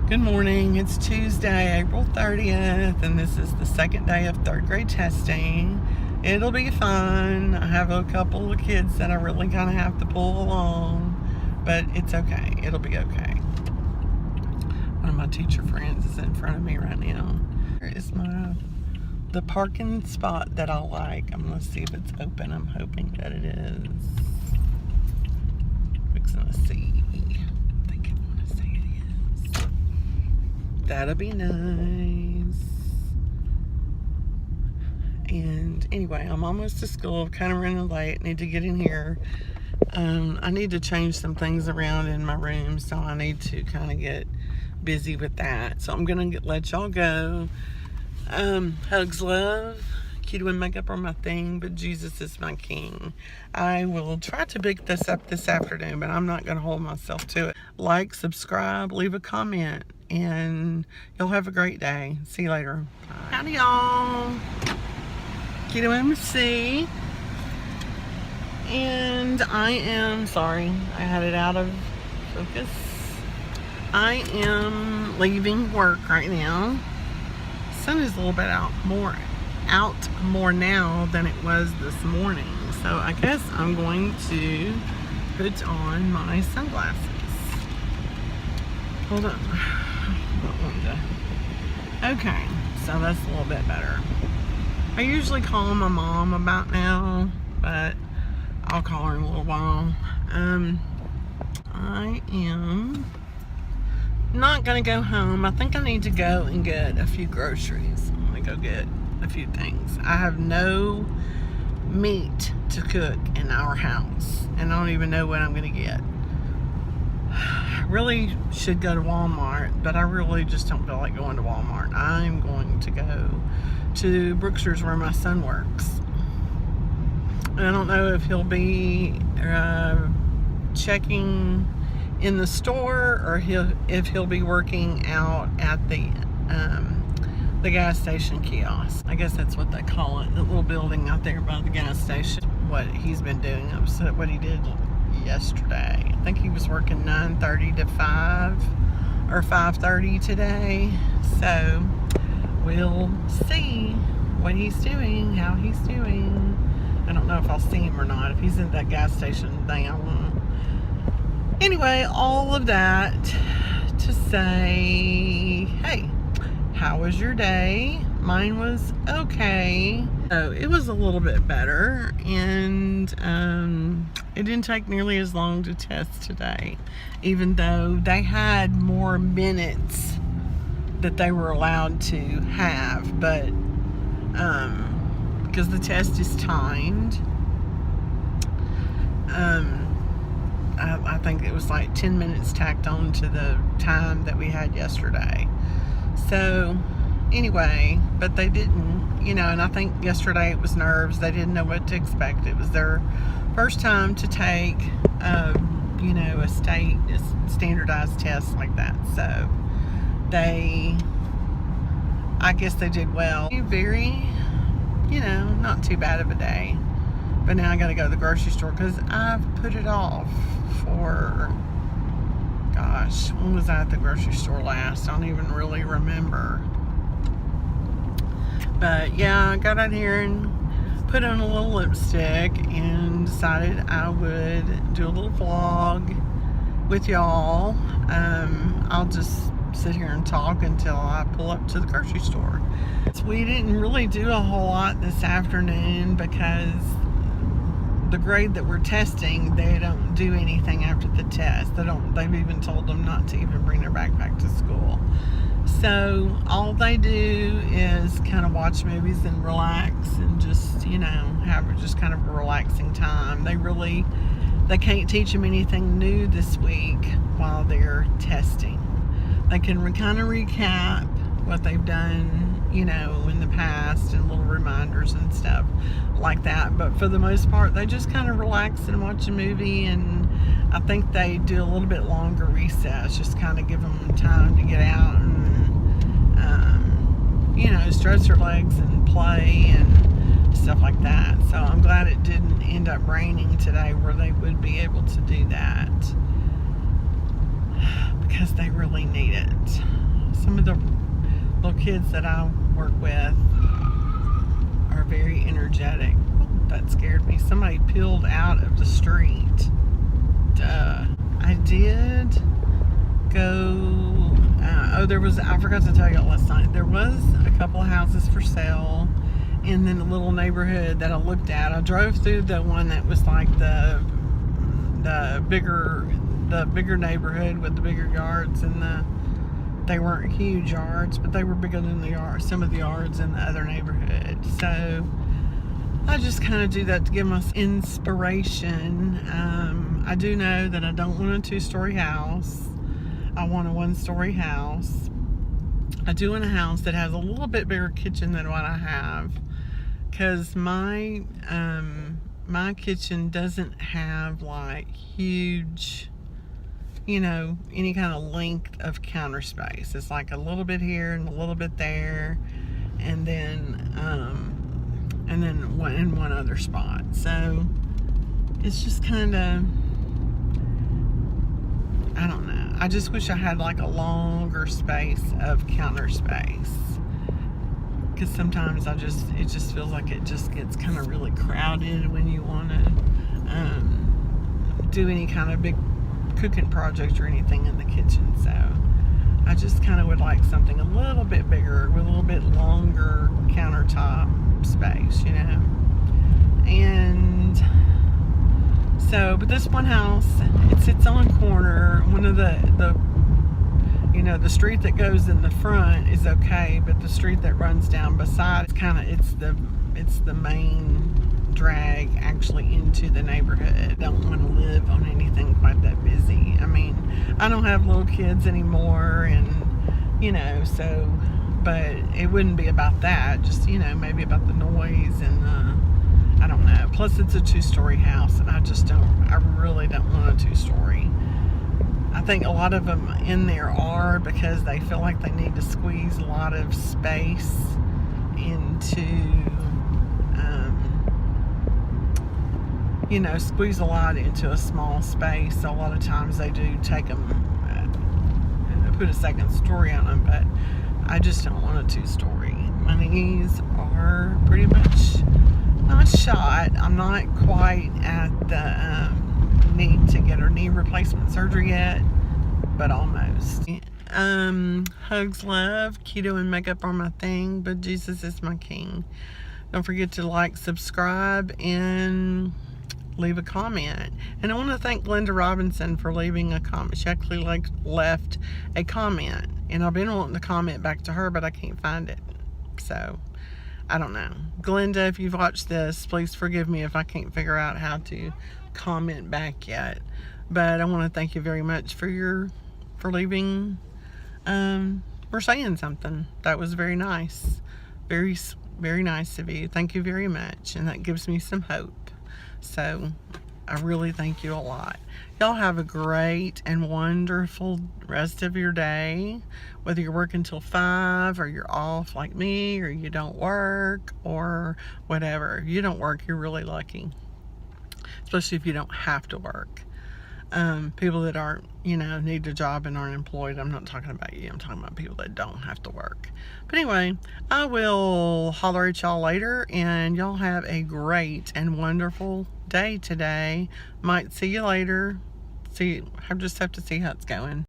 Good morning. It's Tuesday, April 30th, and this is the second day of third grade testing. It'll be fun. I have a couple of kids that I really kind of have to pull along, but it's okay. It'll be okay. One of my teacher friends is in front of me right now. Here is the parking spot that I like. I'm going to see if it's open. I'm hoping that it is. Fixing to see. That'll be nice. And anyway, I'm almost to school. Kind of running late. Need to get in here. I need to change some things around in my room, so I need to kind of get busy with that. So I'm gonna let y'all go. Hugs, love. Keto and makeup are my thing, but Jesus is my king. I will try to pick this up this afternoon, but I'm not going to hold myself to it. Like, subscribe, leave a comment, and you'll have a great day. See you later. Bye. Howdy, y'all. Keto MC. And I am, sorry, I had it out of focus. I am leaving work right now. Sun is a little bit out more now than it was this morning, so I guess I'm going to put on my sunglasses. Hold on. Okay, so that's a little bit better. I usually call my mom about now, but I'll call her in a little while. I am not gonna go home. I think I need to go and get a few groceries. I'm gonna go get a few things. I have no meat to cook in our house, and I don't even know what I'm gonna get. I really should go to Walmart, but I really just don't feel like going to Walmart. I'm going to go to Brookshires where my son works. And I don't know if he'll be checking in the store or if he'll be working out at the gas station kiosk. I guess that's what they call it, the little building out there by the gas station. What he's been doing, what he did yesterday. I think he was working 9:30 to 5 or 5:30 today. So we'll see what he's doing, how he's doing. I don't know if I'll see him or not. If he's in that gas station thing, I won't. Anyway, all of that to say, hey, how was your day? Mine was okay. So it was a little bit better, and it didn't take nearly as long to test today, even though they had more minutes that they were allowed to have, but because the test is timed, I think it was like 10 minutes tacked on to the time that we had yesterday. So anyway, but they didn't, and I think yesterday it was nerves. They didn't know what to expect. It was their first time to take, a standardized test like that. So I guess they did well. Very, not too bad of a day. But now I got to go to the grocery store because I've put it off for, gosh, when was I at the grocery store last? I don't even really remember. But yeah, I got out here and put on a little lipstick and decided I would do a little vlog with y'all. I'll just sit here and talk until I pull up to the grocery store. We didn't really do a whole lot this afternoon because the grade that we're testing, they don't do anything after the test. They've even told them not to even bring their backpack to school. So all they do is kind of watch movies and relax and just, have just kind of a relaxing time. They can't teach them anything new this week while they're testing. They can kind of recap what they've done, in the past, and little reminders and stuff like that. But for the most part, they just kind of relax and watch a movie, and I think they do a little bit longer recess, just kind of give them time to get out and, stretch their legs and play and stuff like that. So I'm glad it didn't end up raining today where they would be able to do that. because they really need it. Some of the little kids that I work with are very energetic. Oh, that scared me. Somebody peeled out of the street. Duh. I did go, I forgot to tell y'all last night, there was a couple of houses for sale in the little neighborhood that I looked at. I drove through the one that was like the bigger neighborhood with the bigger yards, and they weren't huge yards, but they were bigger than some of the yards in the other neighborhood. So I just kind of do that to give myself inspiration. I do know that I don't want a 2-story house. I want a 1-story house. I do want a house that has a little bit bigger kitchen than what I have, because my kitchen doesn't have like huge, any kind of length of counter space. It's like a little bit here and a little bit there, and then one other spot. So it's just kind of, I don't know. I just wish I had like a longer space of counter space, because sometimes it just feels like it just gets kind of really crowded when you want to do any kind of big cooking project or anything in the kitchen. So I just kind of would like something a little bit bigger with a little bit longer countertop space, and so, but this one house, it sits on a corner. One of the street that goes in the front is okay, but the street that runs down beside, it's the main drag actually into the neighborhood. I don't want to live on anything quite that busy. I mean, I don't have little kids anymore, and so, but it wouldn't be about that. Just maybe about the noise and I don't know. Plus, it's a 2-story house, and I really don't want a 2-story. I think a lot of them in there are because they feel like they need to squeeze a lot of space into, squeeze a lot into a small space. So a lot of times they do take them, put a 2nd story on them, but I just don't want a 2-story. My knees are pretty much not shot. I'm not quite at the need to get her knee replacement surgery yet, but almost. Hugs, love. Keto and makeup are my thing, but Jesus is my king. Don't forget to like, subscribe, and leave a comment. And I want to thank Glenda Robinson for leaving a comment. She actually left a comment, and I've been wanting to comment back to her, but I can't find it. So I don't know. Glenda, if you've watched this, please forgive me if I can't figure out how to comment back yet. But I want to thank you very much for leaving, for saying something. That was very nice. Very, very nice of you. Thank you very much. And that gives me some hope. So I really thank you a lot. Y'all have a great and wonderful rest of your day. Whether you're working till 5 or you're off like me, or you don't work, or whatever. If you don't work, you're really lucky. Especially if you don't have to work. People that aren't, need a job and aren't employed. I'm not talking about you. I'm talking about people that don't have to work. But anyway, I will holler at y'all later, and y'all have a great and wonderful day today. Might see you later. I just have to see how it's going.